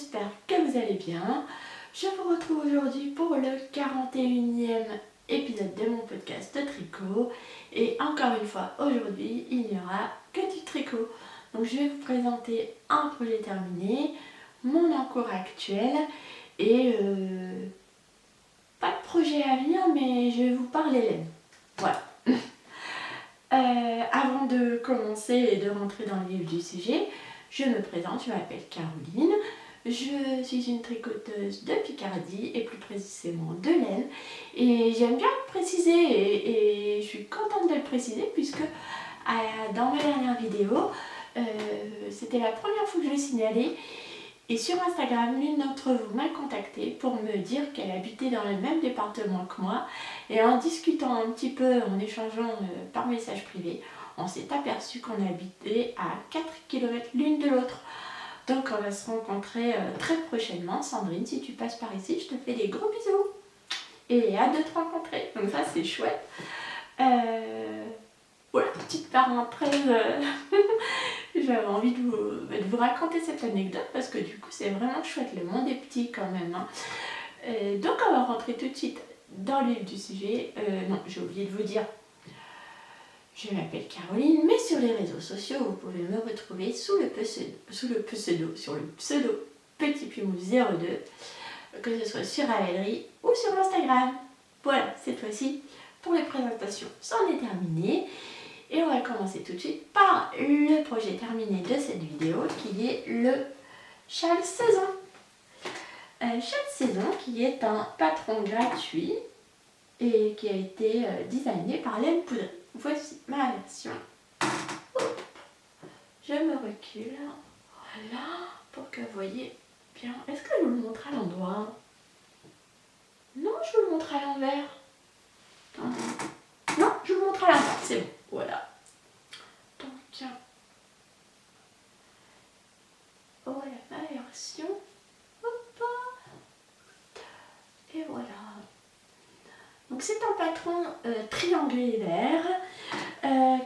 j'espère que vous allez bien. Je vous retrouve aujourd'hui pour le 41e épisode de mon podcast de tricot. Et encore une fois, aujourd'hui, il n'y aura que du tricot. Donc je vais vous présenter un projet terminé, mon encours actuel et pas de projet à venir, mais je vais vous parler laine. Voilà. Avant de commencer et de rentrer dans le vif du sujet, je me présente, je m'appelle Caroline, je suis une tricoteuse de Picardie et plus précisément de laine. Et j'aime bien le préciser et je suis contente de le préciser puisque dans ma dernière vidéo, c'était la première fois que je le signalais. Et sur Instagram, l'une d'entre vous m'a contactée pour me dire qu'elle habitait dans le même département que moi. Et en discutant un petit peu, en échangeant par message privé, on s'est aperçu qu'on habitait à 4 km l'une de l'autre. Donc on va se rencontrer très prochainement. Sandrine, si tu passes par ici, je te fais des gros bisous. Et hâte de te rencontrer. Donc ça, c'est chouette. Voilà, petite parenthèse. J'avais envie de vous raconter cette anecdote parce que du coup c'est vraiment chouette, le monde est petit quand même. Donc on va rentrer tout de suite dans le vif du sujet. Non, j'ai oublié de vous dire, je m'appelle Caroline, mais sur les réseaux sociaux vous pouvez me retrouver sur le pseudo Petit Pimous 02, que ce soit sur Ravelry ou sur Instagram. Voilà, cette fois-ci pour les présentations, c'en est terminé. Et on va commencer tout de suite par le projet terminé de cette vidéo qui est le châle saison. Châle saison qui est un patron gratuit et qui a été designé par Laine Poudrée. Voici ma version. Hop. Je me recule, voilà, pour que vous voyez bien. Est-ce que je vous le montre à l'endroit? Non, je vous le montre à l'envers. Non, je vous le montre à l'envers, c'est bon. Voilà. Donc, voilà ma version. Hop. Et voilà. Donc c'est un patron triangulaire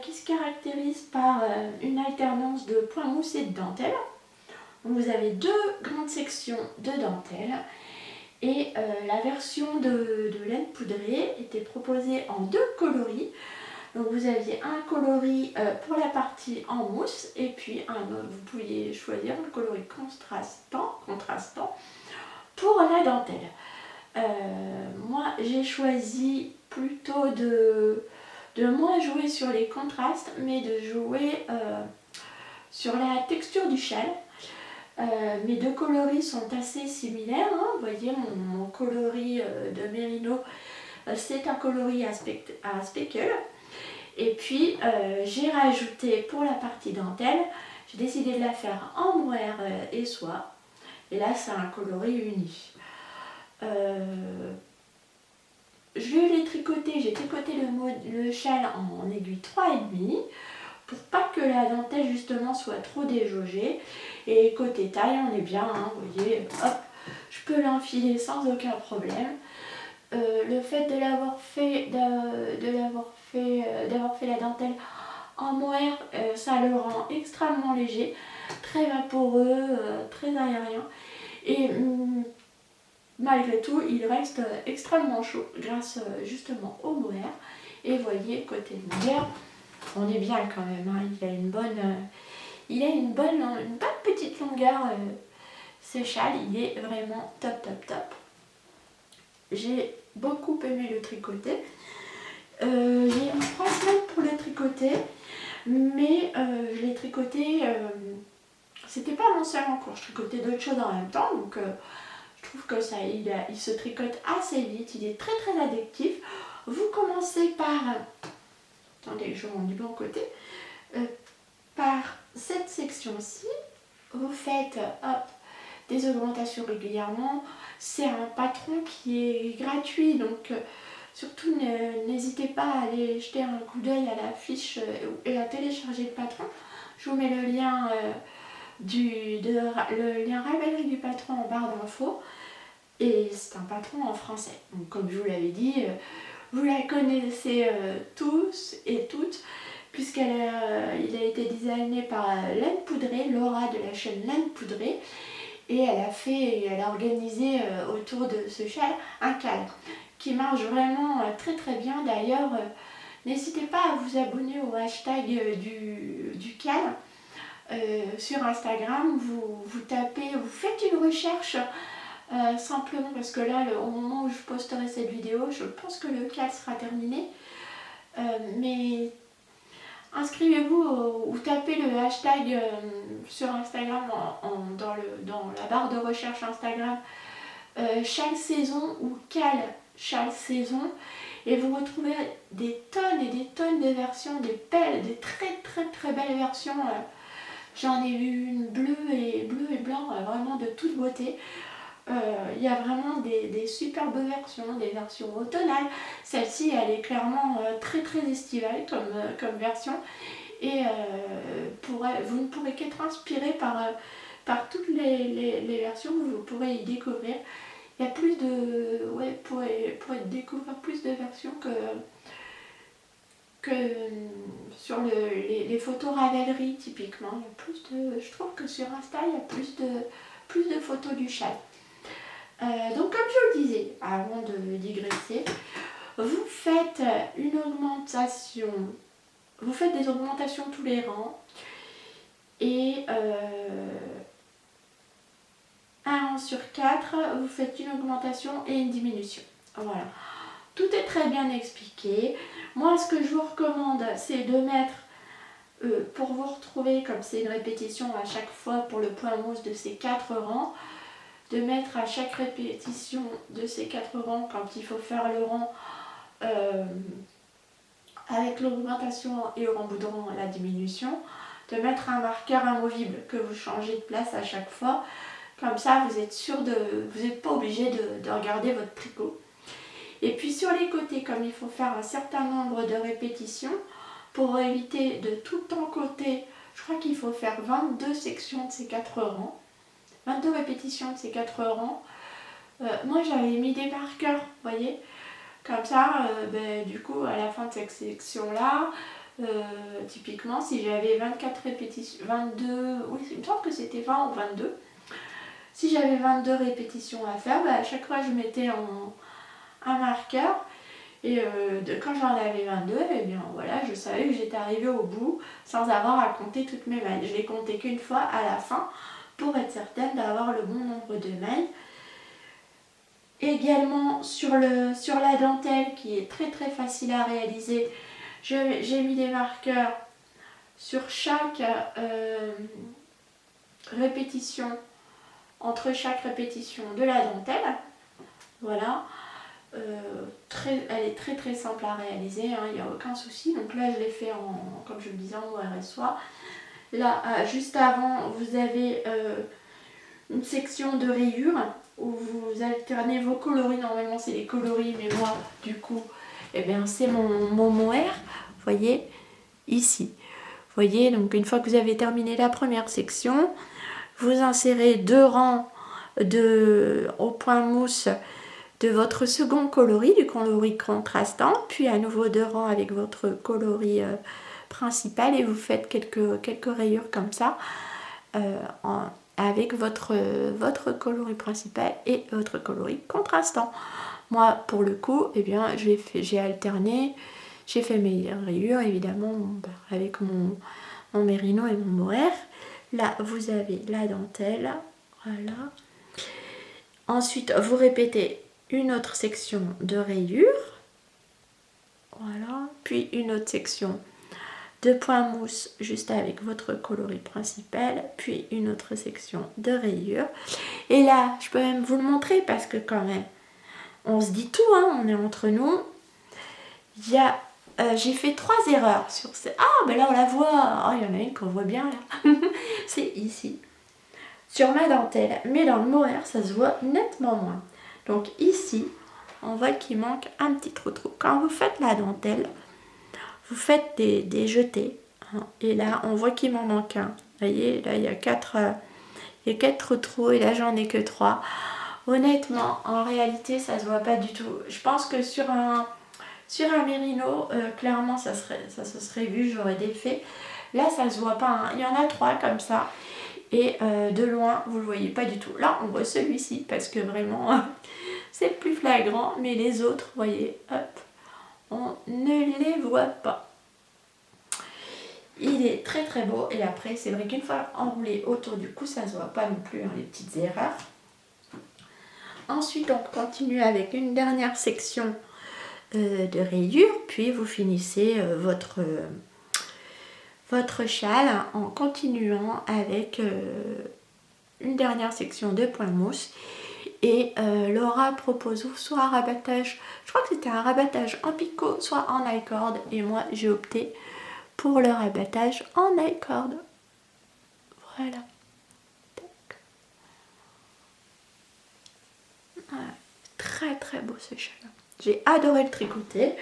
qui se caractérise par une alternance de points moussés et de dentelle. Donc, vous avez deux grandes sections de dentelle. Et la version de laine poudrée était proposée en deux coloris. Donc vous aviez un coloris pour la partie en mousse et puis un autre, vous pouviez choisir le coloris contrastant pour la dentelle. Moi j'ai choisi plutôt de moins jouer sur les contrastes mais de jouer sur la texture du châle. Mes deux coloris sont assez similaires, hein. Vous voyez mon coloris de mérino, c'est un coloris à speckle. Et puis j'ai rajouté pour la partie dentelle, j'ai décidé de la faire en mohair et soie. Et là c'est un coloris uni. Je l'ai tricoté, j'ai tricoté le châle en aiguille 3,5 pour pas que la dentelle justement soit trop déjaugée. Et côté taille on est bien, hein, vous voyez, hop, je peux l'enfiler sans aucun problème. Le fait de l'avoir fait, d'avoir fait la dentelle en mohair, ça le rend extrêmement léger, très vaporeux, très aérien. Et malgré tout, il reste extrêmement chaud grâce justement au mohair. Et vous voyez, côté longueur, on est bien quand même, hein, il a une bonne petite longueur. Ce châle, il est vraiment top. J'ai beaucoup aimé le tricoter. J'ai mis 3 semaines pour le tricoter, mais je l'ai tricoté, c'était pas mon seul en cours, je tricotais d'autres choses en même temps, donc je trouve que ça, il se tricote assez vite, il est très addictif. Vous commencez par, attendez, je rentre du bon côté, par cette section-ci, vous faites hop, des augmentations régulièrement. C'est un patron qui est gratuit, donc surtout n'hésitez pas à aller jeter un coup d'œil à la fiche et à télécharger le patron. Je vous mets le lien, le lien Ravelry du patron en barre d'infos. Et c'est un patron en français. Donc comme je vous l'avais dit, vous la connaissez tous et toutes, puisqu'il a été designé par Laine Poudrée, Laura de la chaîne Laine Poudrée. et elle a organisé autour de ce châle un cal qui marche vraiment très très bien. D'ailleurs, n'hésitez pas à vous abonner au hashtag du cal sur Instagram. Vous tapez, vous faites une recherche simplement parce que là, au moment où je posterai cette vidéo, je pense que le cal sera terminé. Mais inscrivez-vous ou tapez le hashtag sur Instagram dans la barre de recherche Instagram châle saison ou cal châle saison et vous retrouvez des tonnes et des tonnes de versions, des très très très belles versions. J'en ai vu une bleue et blanc, vraiment de toute beauté. Il y a vraiment des superbes versions, des versions automnales. Celle-ci, elle est clairement très très estivale comme version. Et vous ne pourrez qu'être inspiré par toutes les versions que vous pourrez y découvrir. Il y a plus de... Ouais, pour découvrir plus de versions que sur les photos Ravelry typiquement. Il y a plus de, je trouve que sur Insta, il y a plus de photos du châle. Donc comme je le disais, avant de digresser, vous faites une augmentation, vous faites des augmentations tous les rangs et un rang sur 4, vous faites une augmentation et une diminution. Voilà, tout est très bien expliqué. Moi, ce que je vous recommande, c'est de mettre, pour vous retrouver, comme c'est une répétition à chaque fois pour le point mousse de ces 4 rangs, de mettre à chaque répétition de ces 4 rangs, quand il faut faire le rang avec l'augmentation et au remboudrant la diminution, de mettre un marqueur amovible que vous changez de place à chaque fois. Comme ça, vous êtes sûr vous n'êtes pas obligé de regarder votre tricot. Et puis sur les côtés, comme il faut faire un certain nombre de répétitions, pour éviter de tout encoter, je crois qu'il faut faire 22 sections de ces 4 rangs. 22 répétitions de ces 4 rangs. Moi j'avais mis des marqueurs, vous voyez, comme ça, du coup à la fin de cette section là, typiquement si j'avais 24 répétitions, 22, oui il me semble que c'était 20 ou 22, si j'avais 22 répétitions à faire, à chaque fois je mettais un marqueur et quand j'en avais 22, et bien voilà, je savais que j'étais arrivée au bout sans avoir à compter toutes mes mailles. Je les comptais qu'une fois à la fin pour être certaine d'avoir le bon nombre de mailles. Également sur la dentelle qui est très très facile à réaliser, j'ai mis des marqueurs sur chaque répétition, entre chaque répétition de la dentelle. Voilà, elle est très très simple à réaliser, hein, il n'y a aucun souci. Donc là je l'ai fait comme je le disais, en ORSOA. Là, juste avant, vous avez une section de rayures où vous alternez vos coloris. Normalement, c'est les coloris, mais moi, du coup, eh bien, c'est mon mohair. Vous voyez, ici. Vous voyez, donc une fois que vous avez terminé la première section, vous insérez 2 rangs au point mousse de votre second coloris, du coloris contrastant, puis à nouveau 2 rangs avec votre coloris principal et vous faites quelques rayures comme ça avec votre coloris principal et votre coloris contrastant. Moi pour le coup, eh bien, j'ai alterné, j'ai fait mes rayures évidemment avec mon mérino et mon mohair. Là vous avez la dentelle, voilà. Ensuite vous répétez une autre section de rayures, voilà, puis une autre section de points mousse juste avec votre coloris principal, puis une autre section de rayures. Et là, je peux même vous le montrer parce que quand même, on se dit tout, hein, on est entre nous. J'ai fait 3 erreurs sur ce... Ah, ben là on la voit. Oh, il y en a une qu'on voit bien là. C'est ici, sur ma dentelle. Mais dans le mohair, ça se voit nettement moins. Donc ici, on voit qu'il manque un petit trou. Quand vous faites la dentelle, vous faites des jetés, hein, et là on voit qu'il m'en manque un. Vous voyez, là il y a 4 trous et là j'en ai que 3. Honnêtement, en réalité ça se voit pas du tout. Je pense que sur un mérino, clairement ça se serait vu, j'aurais défait. Là ça se voit pas, hein. Il y en a 3 comme ça Et de loin, vous le voyez pas du tout. Là, on voit celui-ci parce que vraiment, c'est plus flagrant. Mais les autres, vous voyez, hop, on ne les voit pas. Il est très très beau. Et après, c'est vrai qu'une fois enroulé autour du cou, ça ne se voit pas non plus, hein, les petites erreurs. Ensuite, on continue avec une dernière section de rayures. Puis, vous finissez votre châle en continuant avec une dernière section de point mousse. Et Laura propose soit un rabattage, je crois que c'était un rabattage en picot, soit en I-cord. Et moi, j'ai opté pour le rabattage en I-cord. Voilà. Tac. Voilà. Très très beau ce châle. J'ai adoré le tricoter.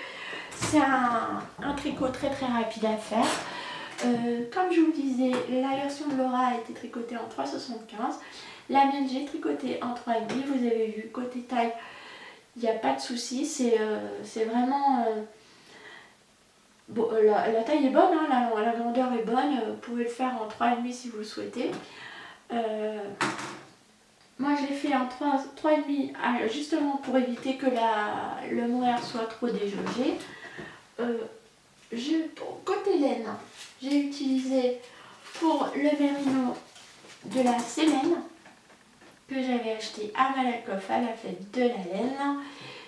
C'est un tricot très très rapide à faire. Comme je vous le disais, la version de Laura a été tricotée en 3,75. La mienne, j'ai tricoté en 3,5. Vous avez vu, côté taille, il n'y a pas de souci. C'est vraiment... bon, la taille est bonne, hein, la grandeur est bonne. Vous pouvez le faire en 3,5 si vous le souhaitez. Moi, je l'ai fait en 3,5 justement pour éviter que le mohair soit trop déjaugé. Côté laine, j'ai utilisé pour le mérino de la Célène que j'avais acheté à Malakoff à la fête de la laine.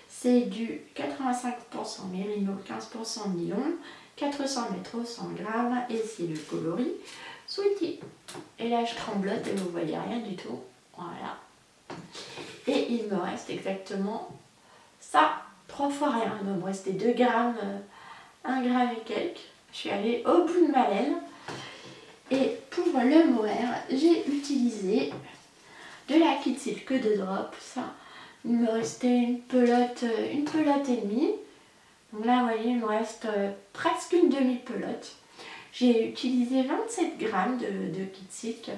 C'est du 85% mérino, 15% nylon, 400 mètres au 100 grammes et c'est le coloris Sweetie. Et là, je tremblote et vous voyez rien du tout. Voilà. Et il me reste exactement ça, 3 fois rien. Il me restait 2 grammes. 1 gramme et quelques. Je suis allée au bout de ma laine. Et pour le mohair, j'ai utilisé de la Kid Silk de Drop. Ça, il me restait une pelote et demie. Donc là, vous voyez, il me reste presque une demi-pelote. J'ai utilisé 27 grammes de Kid Silk.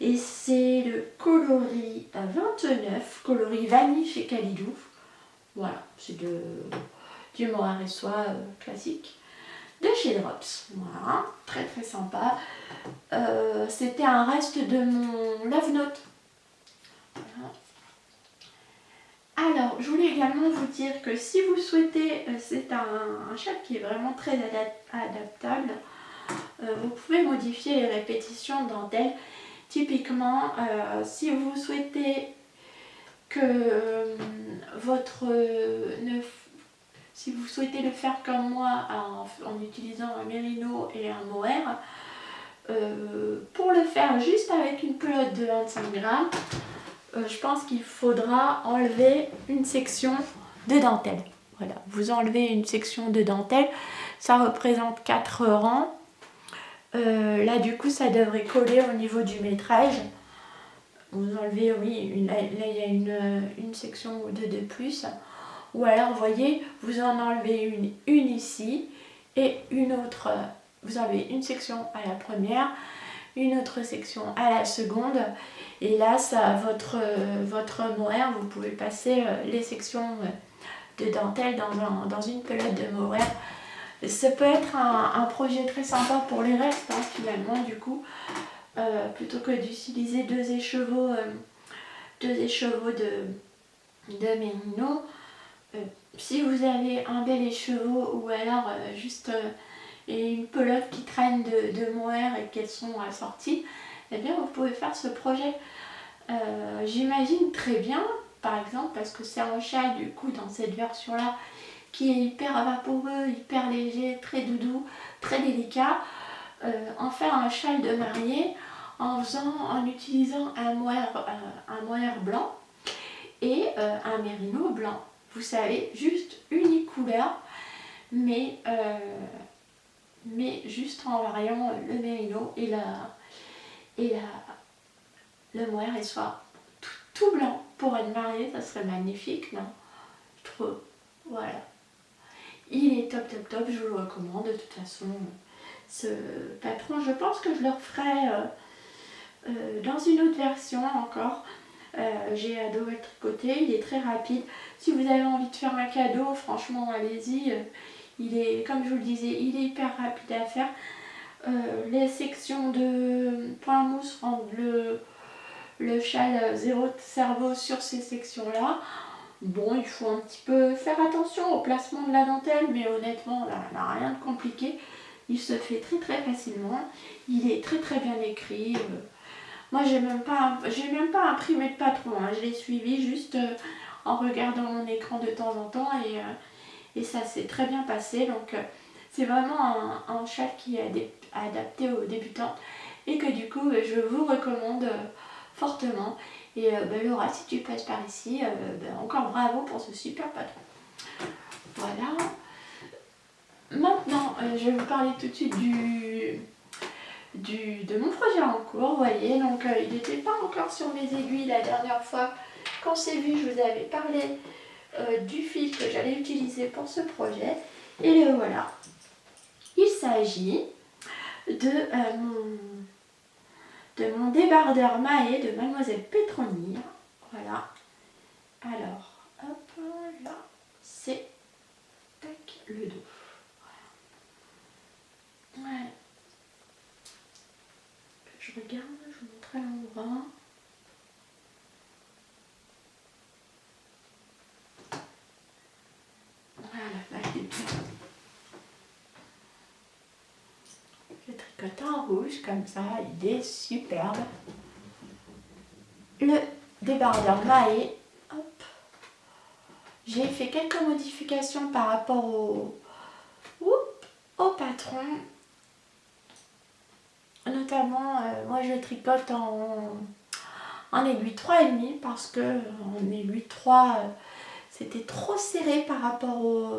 Et c'est le coloris 29, coloris vanille chez Kalidou. Voilà, c'est du mohair et soie classique de chez Drops. Voilà, très très sympa. C'était un reste de mon Love Note. Voilà. Alors, je voulais également vous dire que si vous souhaitez, c'est un châle qui est vraiment très adaptable. Vous pouvez modifier les répétitions de dentelle. Typiquement, si vous souhaitez que si vous souhaitez le faire comme moi en utilisant un mérino et un mohair, pour le faire juste avec une pelote de 25 grammes, je pense qu'il faudra enlever une section de dentelle. Voilà, vous enlevez une section de dentelle, ça représente 4 rangs. Là du coup ça devrait coller au niveau du métrage. Vous enlevez, oui, là il y a une section ou deux de plus. Ou alors, vous voyez, vous en enlevez une ici et une autre. Vous enlevez une section à la première, une autre section à la seconde. Et là, ça, votre mohair, vous pouvez passer les sections de dentelle dans une pelote de mohair. Ça peut être un projet très sympa pour les restes, hein, finalement, du coup. Plutôt que d'utiliser deux écheveaux de mérino. Si vous avez un bel écheveau ou alors juste et une pelote qui traîne de mohair et qu'elles sont assorties, eh bien vous pouvez faire ce projet. J'imagine très bien, par exemple, parce que c'est un châle du coup dans cette version là qui est hyper vaporeux, hyper léger, très doudou, très délicat, en faire un châle de mariée en utilisant un mohair blanc et un mérino blanc. Vous savez, juste une couleur, mais juste en variant le mérino et le mohair et soit tout blanc. Pour une mariée, ça serait magnifique, non? Je trouve. Voilà. Il est top top top, je vous le recommande. De toute façon, ce patron, je pense que je le referai dans une autre version encore. J'ai adoré le tricoter, il est très rapide. Si vous avez envie de faire un cadeau, franchement allez-y. Il est, comme je vous le disais, il est hyper rapide à faire. Les sections de point mousse rendent le châle zéro cerveau sur ces sections-là. Bon, il faut un petit peu faire attention au placement de la dentelle, mais honnêtement, là, n'a rien de compliqué. Il se fait très très facilement. Il est très très bien écrit. Moi, j'ai même pas imprimé de patron. Hein. Je l'ai suivi juste en regardant mon écran de temps en temps et ça s'est très bien passé. Donc, c'est vraiment un châle qui est adapté aux débutants et que du coup, je vous recommande fortement. Et Laura, si tu passes par ici, encore bravo pour ce super patron. Voilà. Maintenant, je vais vous parler tout de suite de mon projet en cours. Vous voyez, donc il n'était pas encore sur mes aiguilles la dernière fois. Quand c'est vu, je vous avais parlé du fil que j'allais utiliser pour ce projet. Et le voilà. Il s'agit de mon débardeur maillet de Mademoiselle Pétronille. Voilà. Alors, hop, là, c'est le dos. Voilà. Ouais. Je regarde, je vous montre à l'endroit. Voilà, je tricote en rouge comme ça, il est superbe. Le débardeur maillet, hop. J'ai fait quelques modifications par rapport au patron. Notamment, moi je tricote en aiguille 3,5 parce que en aiguille 3, c'était trop serré par rapport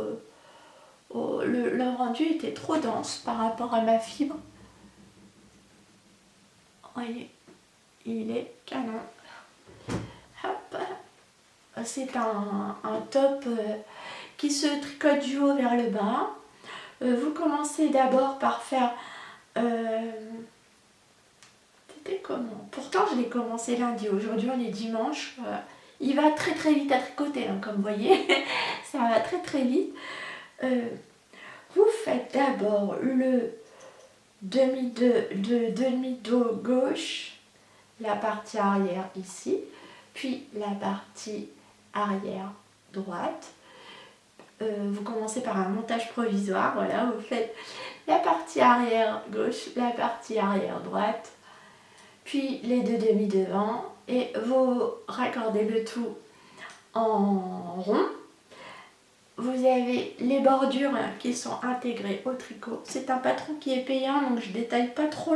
le rendu était trop dense par rapport à ma fibre. Voyez, il est canon. Hop. C'est un top qui se tricote du haut vers le bas. Vous commencez d'abord par faire... C'était comment? Pourtant je l'ai commencé lundi, aujourd'hui on est dimanche. Il va très très vite à tricoter, hein, comme vous voyez. Ça va très très vite. Vous faites d'abord le demi-dos gauche, la partie arrière ici, puis la partie arrière droite. Vous commencez par un montage provisoire, voilà, vous faites la partie arrière gauche, la partie arrière droite, puis les deux demi devant et vous raccordez le tout en rond. Vous avez les bordures qui sont intégrées au tricot. C'est un patron qui est payant, donc je détaille pas trop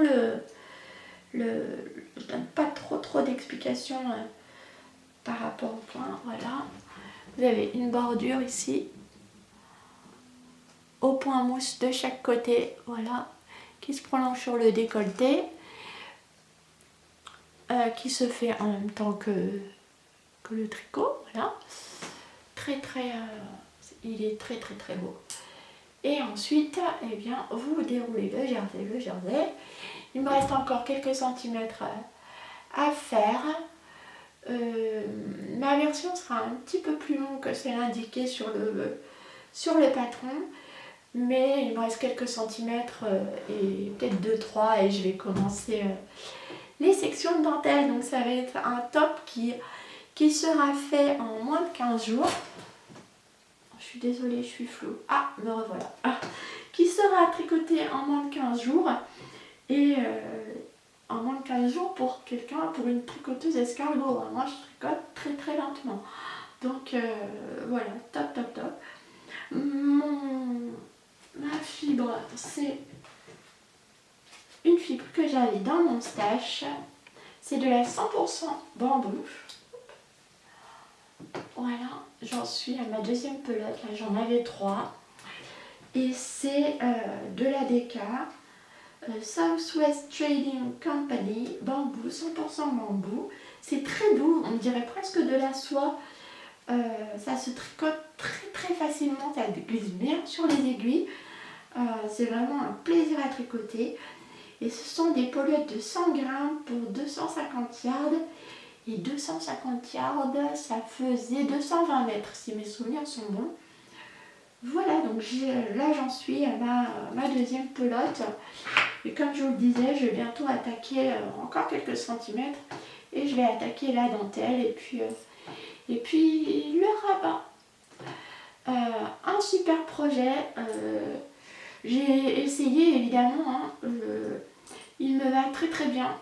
je donne pas trop d'explications par rapport au point. Voilà. Vous avez une bordure ici au point mousse de chaque côté, voilà, qui se prolonge sur le décolleté, qui se fait en même temps que le tricot, voilà. Il est très beau. Et ensuite, eh bien, vous déroulez le jersey. Il me reste encore quelques centimètres à faire. Ma version sera un petit peu plus longue que celle indiquée sur le patron. Mais il me reste quelques centimètres et peut-être 2-3 et je vais commencer les sections de dentelle. Donc ça va être un top qui sera fait en moins de 15 jours. Je suis désolée, je suis floue. Ah, me revoilà. Qui sera tricoté en moins de 15 jours. Et en moins de 15 jours pour une tricoteuse escargot. Moi, je tricote très lentement. Donc voilà, top. Ma fibre, c'est une fibre que j'avais dans mon stash. C'est de la 100% bambou. Voilà, j'en suis à ma deuxième pelote. Là, j'en avais 3. Et c'est de la DK, Southwest Trading Company, bambou, 100% bambou. C'est très doux, on dirait presque de la soie. Ça se tricote très facilement, ça glisse bien sur les aiguilles. C'est vraiment un plaisir à tricoter. Et ce sont des polettes de 100 grammes pour 250 yards. Et 250 yards, ça faisait 220 mètres, si mes souvenirs sont bons. Voilà, donc là j'en suis à ma deuxième pelote. Et comme je vous le disais, je vais bientôt attaquer encore quelques centimètres. Et je vais attaquer la dentelle et puis le rabat. Un super projet. J'ai essayé évidemment. Hein, il me va très très bien.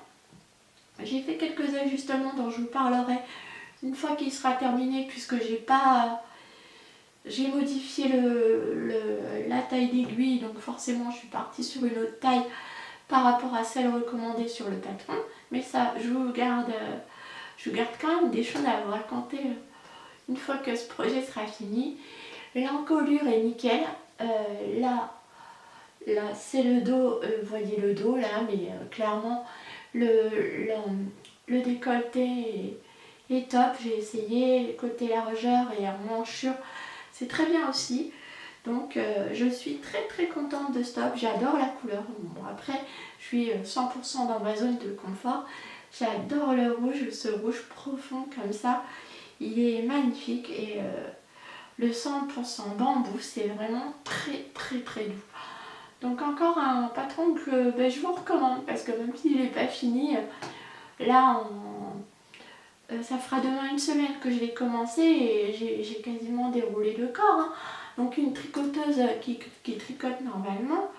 J'ai fait quelques ajustements dont je vous parlerai une fois qu'il sera terminé puisque j'ai modifié la taille d'aiguille, donc forcément je suis partie sur une autre taille par rapport à celle recommandée sur le patron. Mais ça, je vous garde quand même des choses à vous raconter une fois que ce projet sera fini. L'encolure est nickel. Là c'est le dos, vous voyez le dos là, mais clairement le décolleté est top. J'ai essayé côté largeur et en manchure, c'est très bien aussi. Donc je suis très très contente de ce top, j'adore la couleur. Bon, après je suis 100% dans ma zone de confort. J'adore le rouge, ce rouge profond comme ça, il est magnifique. Et le 100% bambou, c'est vraiment très très très doux. Donc encore un patron que je vous recommande parce que même s'il n'est pas fini, là ça fera demain une semaine que je l'ai commencé et j'ai quasiment déroulé le corps. Hein. Donc une tricoteuse qui tricote normalement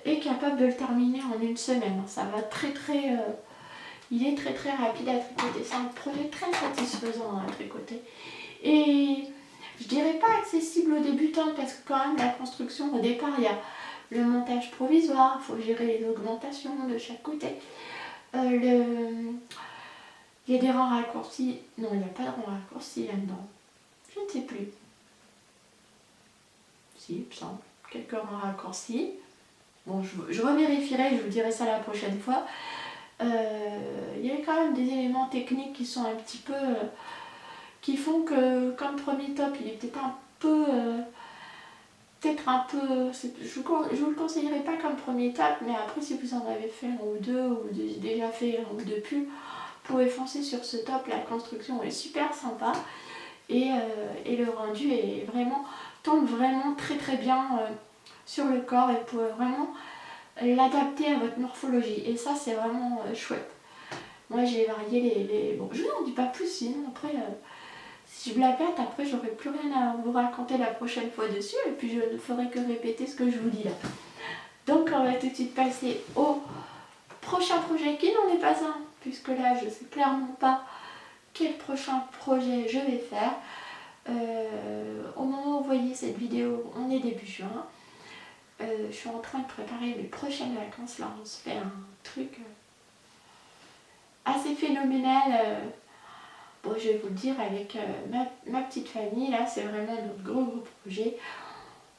est capable de le terminer en une semaine. Ça va très très... il est très très rapide à tricoter. C'est un projet très satisfaisant à tricoter. Et je dirais pas accessible aux débutants parce que quand même la construction au départ il y a le montage provisoire, il faut gérer les augmentations de chaque côté. Il y a des rangs raccourcis. Non, il n'y a pas de rangs raccourcis là-dedans. Je ne sais plus. Si, il me semble. Quelques rangs raccourcis. Bon, je revérifierai, je vous dirai ça la prochaine fois. Il y a quand même des éléments techniques qui sont un petit peu... qui font que, comme premier top, il est peut-être un peu... je vous le conseillerais pas comme premier top, mais après si vous en avez fait un ou deux, ou déjà fait un ou deux pulls, vous pouvez foncer sur ce top. La construction est super sympa et le rendu est tombe vraiment très très bien sur le corps et vous pouvez vraiment l'adapter à votre morphologie. Et ça c'est vraiment chouette. Moi j'ai varié les... Bon, je vous en dis pas plus, sinon après... si je blaguette, après j'aurai plus rien à vous raconter la prochaine fois dessus et puis je ne ferai que répéter ce que je vous dis là. Donc on va tout de suite passer au prochain projet qui n'en est pas un, puisque là je ne sais clairement pas quel prochain projet je vais faire. Au moment où vous voyez cette vidéo, on est début juin. Je suis en train de préparer mes prochaines vacances. Là on se fait un truc assez phénoménal. Bon, je vais vous le dire avec ma petite famille, là c'est vraiment notre gros projet.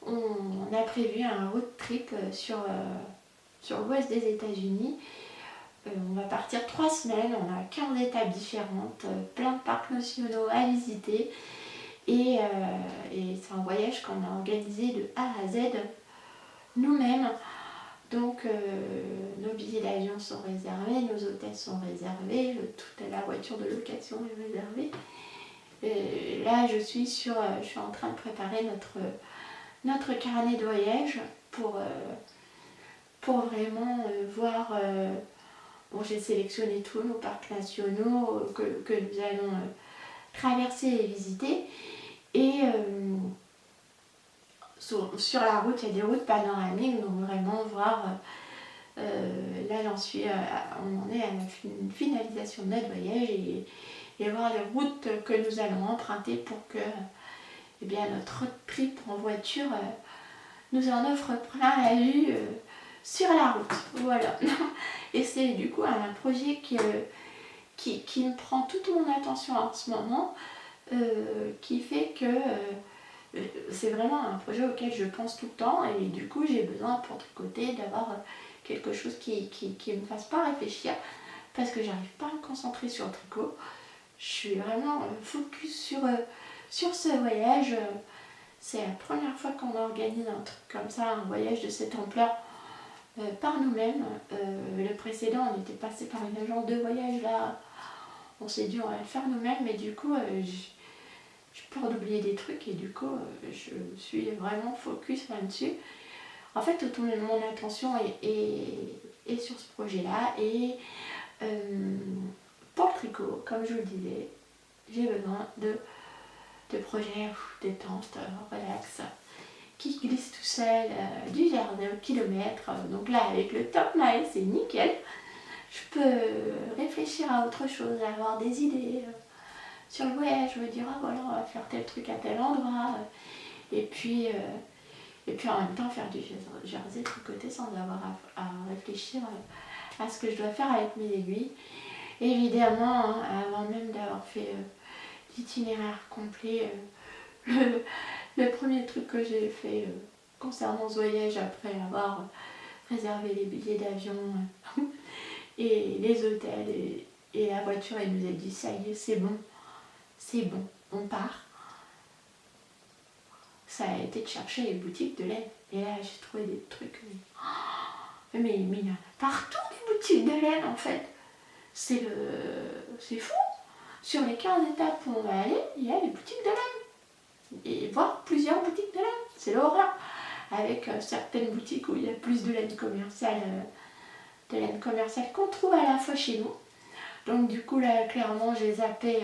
On a prévu un road trip sur l'ouest des États-Unis. On va partir 3 semaines, on a 15 étapes différentes, plein de parcs nationaux à visiter. Et c'est un voyage qu'on a organisé de A à Z nous-mêmes. Donc nos billets d'avion sont réservés, nos hôtels sont réservés, toute la voiture de location est réservée. Et là je suis en train de préparer notre carnet de voyage pour vraiment voir. Bon, j'ai sélectionné tous nos parcs nationaux que nous allons traverser et visiter. Et sur la route, il y a des routes panoramiques, donc vraiment voir. Là, on en est à la finalisation de notre voyage et voir les routes que nous allons emprunter pour que notre road trip en voiture nous en offre plein la vue sur la route. Voilà. Et c'est du coup un projet qui me prend toute mon attention en ce moment, qui fait que c'est vraiment un projet auquel je pense tout le temps et du coup j'ai besoin pour tricoter d'avoir quelque chose qui me fasse pas réfléchir parce que j'arrive pas à me concentrer sur le tricot. Je suis vraiment focus sur ce voyage. C'est la première fois qu'on organise un truc comme ça, un voyage de cette ampleur par nous-mêmes. Le précédent, on était passé par une agence de voyage, là on s'est dit on va le faire nous-mêmes, mais du coup j'ai peur d'oublier des trucs et du coup je suis vraiment focus là-dessus. En fait, toute mon attention est sur ce projet-là et pour le tricot, comme je vous le disais, j'ai besoin de projets détente, relax, qui glissent tout seul du jardin au kilomètre. Donc là, avec le top mail, c'est nickel. Je peux réfléchir à autre chose, avoir des idées sur le voyage. Je me dire, ah voilà, on va faire tel truc à tel endroit. Et puis en même temps, faire du jersey tricoté sans avoir à réfléchir à ce que je dois faire avec mes aiguilles. Évidemment, hein, avant même d'avoir fait l'itinéraire complet, le premier truc que j'ai fait concernant ce voyage, après avoir réservé les billets d'avion et les hôtels et la voiture, il nous a dit ça y est, c'est bon, on part. Ça a été de chercher les boutiques de laine. Et là, j'ai trouvé des trucs. Mais il y en a partout des boutiques de laine en fait. C'est fou. Sur les 15 étapes où on va aller, il y a des boutiques de laine. Et voire plusieurs boutiques de laine. C'est l'horreur. Avec certaines boutiques où il y a plus de laine commerciale qu'on trouve à la fois chez nous. Donc du coup là clairement j'ai zappé,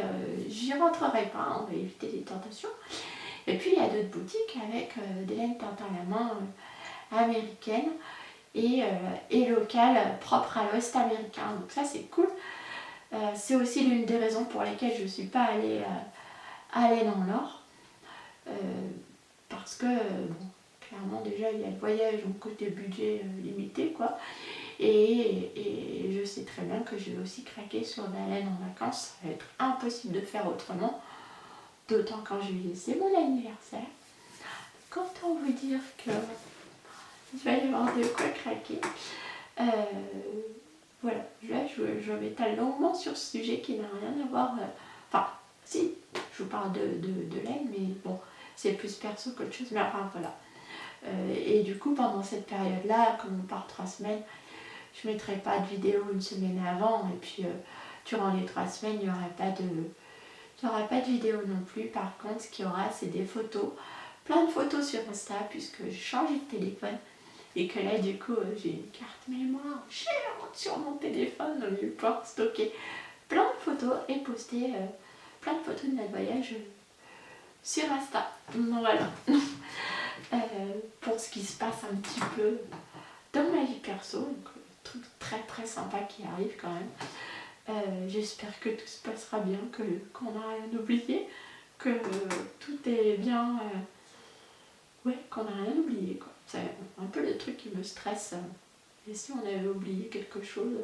j'y rentrerai pas, on va éviter les tentations. Et puis il y a d'autres boutiques avec des laines teintes à la main américaines et locales propres à l'Ouest américain. Donc ça c'est cool. C'est aussi l'une des raisons pour lesquelles je ne suis pas allée à Laine en Laure. Parce que bon, clairement déjà il y a le voyage, donc côté budget limité quoi. Et je sais très bien que je vais aussi craquer sur de la laine en vacances. Ça va être impossible de faire autrement. D'autant quand je vais laisser mon anniversaire. Autant vous dire que il va y avoir de quoi craquer. Voilà, là je m'étale longuement sur ce sujet qui n'a rien à voir. Enfin, si, je vous parle de laine, mais bon, c'est plus perso qu'autre chose. Mais enfin voilà. Et du coup, pendant cette période-là, comme on part 3 semaines, je ne mettrai pas de vidéo une semaine avant. Et puis, durant les 3 semaines, il n'y aura pas de vidéo non plus. Par contre, ce qu'il y aura, c'est des photos. Plein de photos sur Insta, puisque j'ai changé de téléphone. Et que là, du coup, j'ai une carte mémoire géante sur mon téléphone. Donc, je vais pouvoir stocker plein de photos et poster plein de photos de notre voyage sur Insta. Voilà. Pour ce qui se passe un petit peu dans ma vie perso. Donc, truc très très sympa qui arrive quand même. J'espère que tout se passera bien, qu'on n'a rien oublié, que tout est bien. Ouais, qu'on n'a rien oublié quoi. C'est un peu le truc qui me stresse. Et si on avait oublié quelque chose.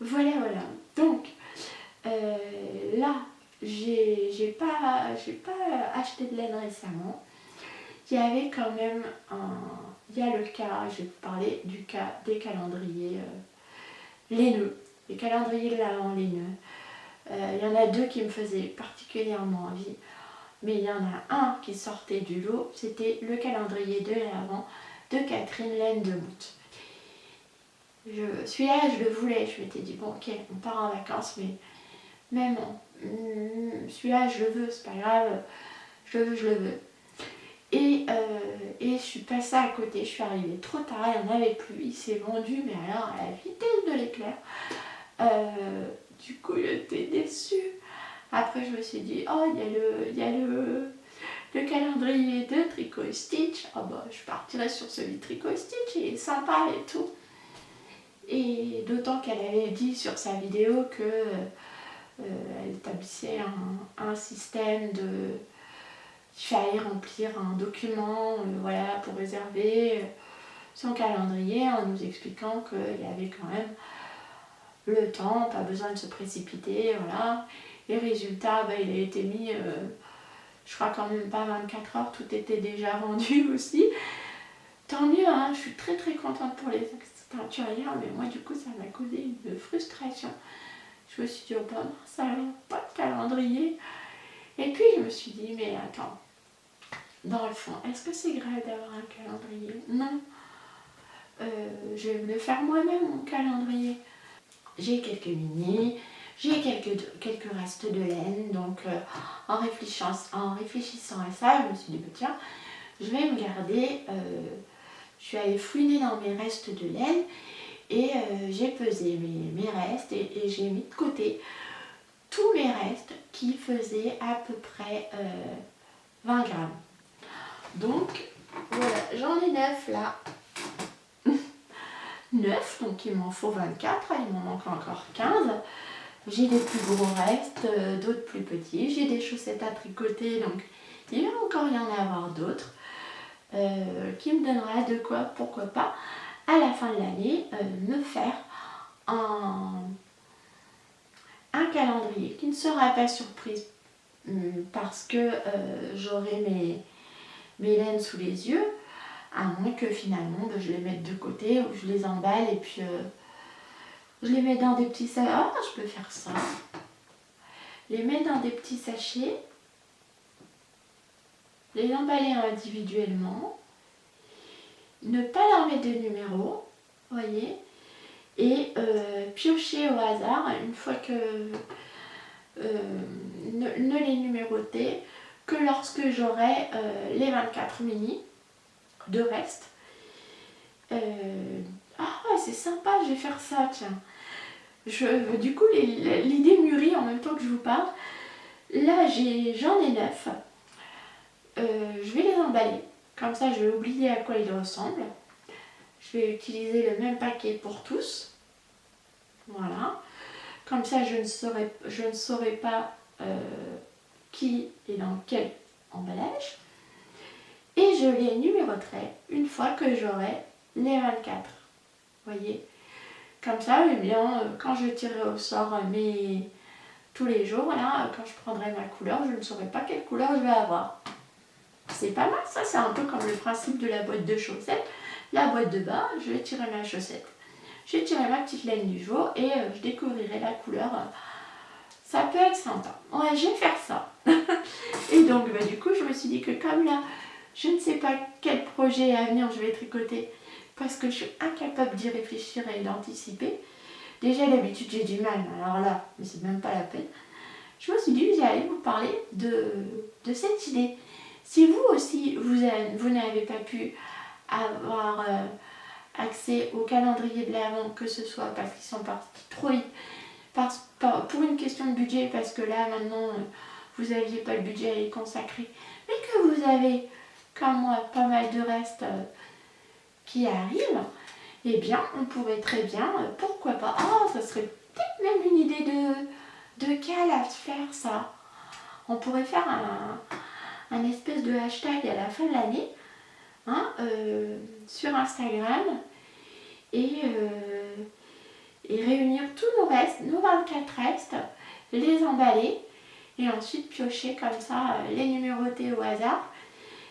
Voilà. Donc là, j'ai pas acheté de laine récemment. Il y avait quand même il y a le cas, je vais vous parler du cas des calendriers laineux, les calendriers de l'Avent laineux. Il y en a 2 qui me faisaient particulièrement envie, mais il y en a un qui sortait du lot, c'était le calendrier de l'Avent de Catherine Laine de Mout. Celui-là, je le voulais, je m'étais dit, bon ok, on part en vacances, mais même celui-là, je le veux, c'est pas grave, je le veux. Et je suis passée à côté, je suis arrivée trop tard, il n'y en avait plus, il s'est vendu, mais alors à la vitesse de l'éclair. Du coup, j'étais déçue. Après, je me suis dit, oh, il y a le calendrier de Tricot Stitch. Oh, bah, je partirai sur celui de Tricot Stitch, il est sympa et tout. Et d'autant qu'elle avait dit sur sa vidéo que elle établissait un système de... Il fallait remplir un document voilà, pour réserver son calendrier en nous expliquant qu'il y avait quand même le temps, pas besoin de se précipiter, voilà. Et résultat, il a été mis, je crois quand même pas 24 heures, tout était déjà vendu aussi. Tant mieux, hein, je suis très très contente pour les teinturières, mais moi du coup ça m'a causé une frustration. Je me suis dit, oh ben non, ça n'a pas de calendrier. Et puis je me suis dit, mais attends, dans le fond, est-ce que c'est grave d'avoir un calendrier? Non. Je vais me le faire moi-même, mon calendrier. J'ai quelques mini, J'ai quelques restes de laine, donc en réfléchissant à ça, je me suis dit, bah, tiens, je vais me garder, je suis allée fouiner dans mes restes de laine et j'ai pesé mes restes et j'ai mis de côté tous mes restes qui faisaient à peu près 20 grammes. Donc voilà, j'en ai 9 là. 9, donc il m'en faut 24, il m'en manque encore 15. J'ai des plus gros restes, d'autres plus petits. J'ai des chaussettes à tricoter, donc il va encore y en avoir d'autres qui me donnera de quoi, pourquoi pas, à la fin de l'année, me faire un calendrier qui ne sera pas surprise parce que j'aurai mes laines sous les yeux, à moins que finalement je les mette de côté ou je les emballe et puis je les mets dans des petits sachets. Ah, je peux faire ça. Les mettre dans des petits sachets, les emballer individuellement, ne pas leur mettre de numéro, voyez, et piocher au hasard une fois que ne les numéroter que lorsque j'aurai les 24 mini de reste. Ah ouais, c'est sympa, je vais faire ça, tiens. Du coup, l'idée mûrit en même temps que je vous parle. Là, j'en ai 9. Je vais les emballer. Comme ça, je vais oublier à quoi ils ressemblent. Je vais utiliser le même paquet pour tous. Voilà. Comme ça, je ne saurai pas qui est dans quel emballage. Et je les numéroterai une fois que j'aurai les 24. Voyez. Comme ça, eh bien, quand je tirerai au sort tous les jours, là, quand je prendrai ma couleur, je ne saurai pas quelle couleur je vais avoir. C'est pas mal ça, c'est un peu comme le principe de la boîte de chaussettes. La boîte de bas, je vais tirer ma chaussette. Je vais tirer ma petite laine du jour et je découvrirai la couleur. Ça peut être sympa. Ouais, je vais faire ça. Et donc, du coup, je me suis dit que comme là, je ne sais pas quel projet à venir je vais tricoter parce que je suis incapable d'y réfléchir et d'anticiper. Déjà, d'habitude, j'ai du mal. Alors là, mais c'est même pas la peine. Je me suis dit que j'allais vous parler de cette idée. Si vous aussi, vous n'avez pas pu avoir accès au calendrier de l'Avent, que ce soit parce qu'ils sont partis trop vite, pour une question de budget, parce que là, maintenant, vous n'aviez pas le budget à y consacrer, mais que vous avez, comme moi, pas mal de restes qui arrivent, eh bien, on pourrait très bien, pourquoi pas, ça serait peut-être même une idée de cal à faire ça. On pourrait faire un espèce de hashtag à la fin de l'année sur Instagram et réunir tous nos restes, nos 24 restes, les emballer et ensuite piocher comme ça, les numéroter au hasard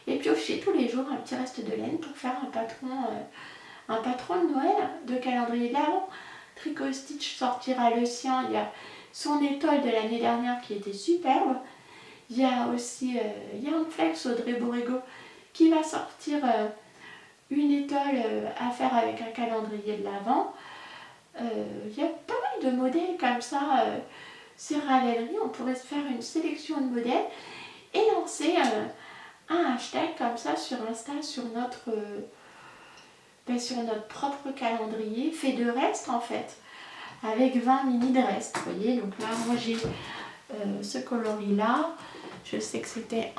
et piocher tous les jours un petit reste de laine pour faire un patron de Noël de calendrier de l'Avent. Tricot Stitch sortira le sien, il y a son étole de l'année dernière qui était superbe. Il y a aussi Yarnflex Audrey Borrego qui va sortir une étole à faire avec un calendrier de l'Avent. Il y a pas mal de modèles comme ça sur Ravelry. On pourrait se faire une sélection de modèles et lancer un hashtag comme ça sur Insta, sur notre propre calendrier fait de restes en fait, avec 20 mini de restes. Vous voyez, donc là, moi j'ai ce coloris là. Je sais que c'était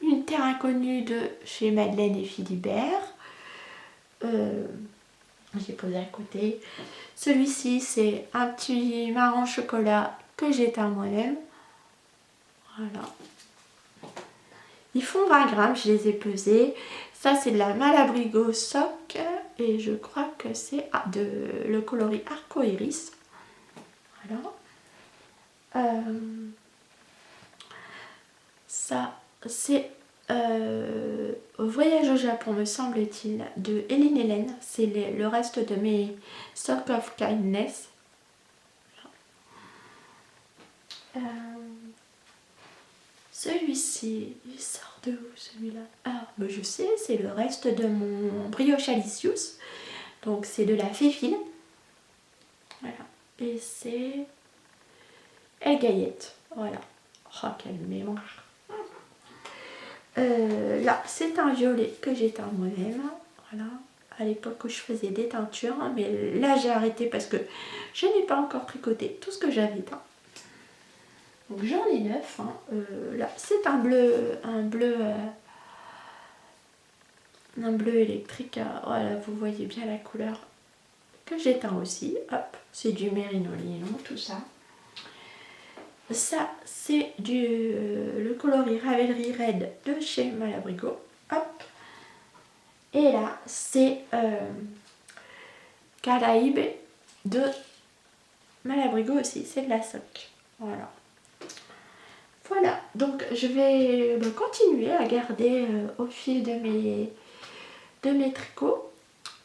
une terre inconnue de chez Madeleine et Philibert. J'ai posé à côté. Celui-ci, c'est un petit marron chocolat que j'ai teint moi-même. Voilà. Ils font 20 grammes, je les ai pesés. Ça, c'est de la Malabrigo Sock. Et je crois que c'est le coloris Arco-Iris. Voilà. Ça, c'est Voyage au Japon, me semble-t-il, de Hélène Hélène. C'est le reste de mes Sock of Kindness. Celui-ci, il sort de où celui-là? Ah, ben je sais, c'est le reste de mon Brioche Alicius. Donc c'est de la Féfile. Voilà. et c'est El Gayette. Voilà. Oh, quelle mémoire. Là, c'est un violet que j'ai teint moi-même. Voilà. À l'époque où je faisais des teintures. Mais là, j'ai arrêté parce que je n'ai pas encore tricoté tout ce que j'avais teint. Donc j'en ai 9. Hein. Là, c'est un bleu électrique. Voilà, vous voyez bien la couleur que j'ai teint aussi. Hop, c'est du Merino Lino, tout ça. Ça, c'est le coloris Ravelry Red de chez Malabrigo. Hop. Et là, c'est Caraïbe de Malabrigo aussi. C'est de la soc. Voilà. Voilà. Donc, je vais continuer à garder au fil de mes tricots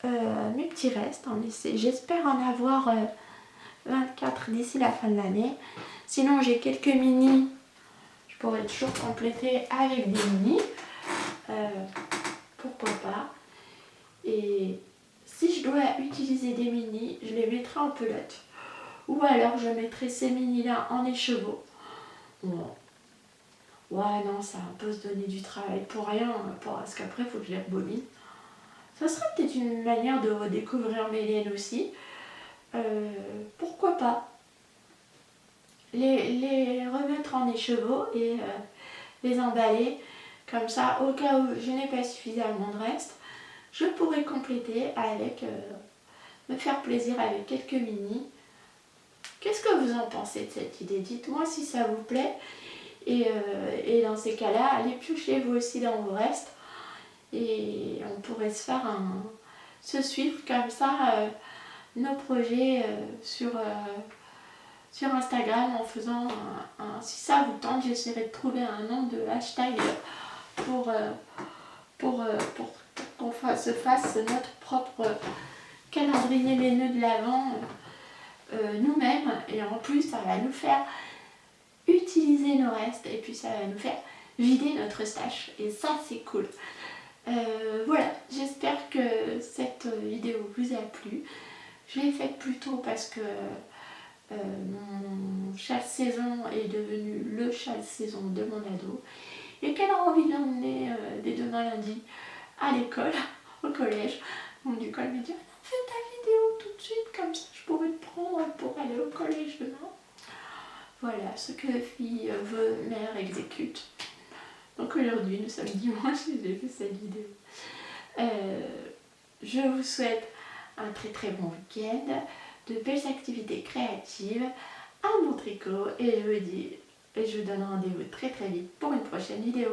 mes petits restes. J'espère en avoir 24 d'ici la fin de l'année. Sinon, j'ai quelques mini. Je pourrais toujours compléter avec des mini. Pourquoi pas. Et si je dois utiliser des mini, je les mettrai en pelote. Ou alors, je mettrai ces mini-là en écheveau. Bon. Ouais, non, ça va un peu se donner du travail pour rien. Parce qu'après, il faut que je les rebobine. Ça serait peut-être une manière de redécouvrir mes laines aussi. Pourquoi pas les remettre en écheveau et les emballer comme ça, au cas où je n'ai pas suffisamment de reste, je pourrais compléter avec me faire plaisir avec quelques mini. Qu'est-ce que vous en pensez de cette idée? Dites-moi si ça vous plaît et dans ces cas-là, allez piocher vous aussi dans vos restes et on pourrait se suivre comme ça nos projets sur Instagram en faisant si ça vous tente, j'essaierai de trouver un nom de hashtag pour qu'on se fasse notre propre calendrier les nœuds de l'Avent nous-mêmes, et en plus ça va nous faire utiliser nos restes et puis ça va nous faire vider notre stash et ça c'est cool. Voilà, j'espère que cette vidéo vous a plu. Je l'ai faite plus tôt parce que mon chasse-saison est devenu le chasse-saison de mon ado et qu'elle a envie de l'emmener dès demain lundi à l'école, au collège. Donc du coup elle me dit fais ta vidéo tout de suite, comme ça je pourrais te prendre pour aller au collège demain. Voilà, ce que fille veut, mère exécute. Donc aujourd'hui nous sommes dimanche et j'ai fait cette vidéo. Je vous souhaite un très très bon week-end, de belles activités créatives, un bon tricot et je vous donne rendez-vous très très vite pour une prochaine vidéo.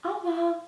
Au revoir!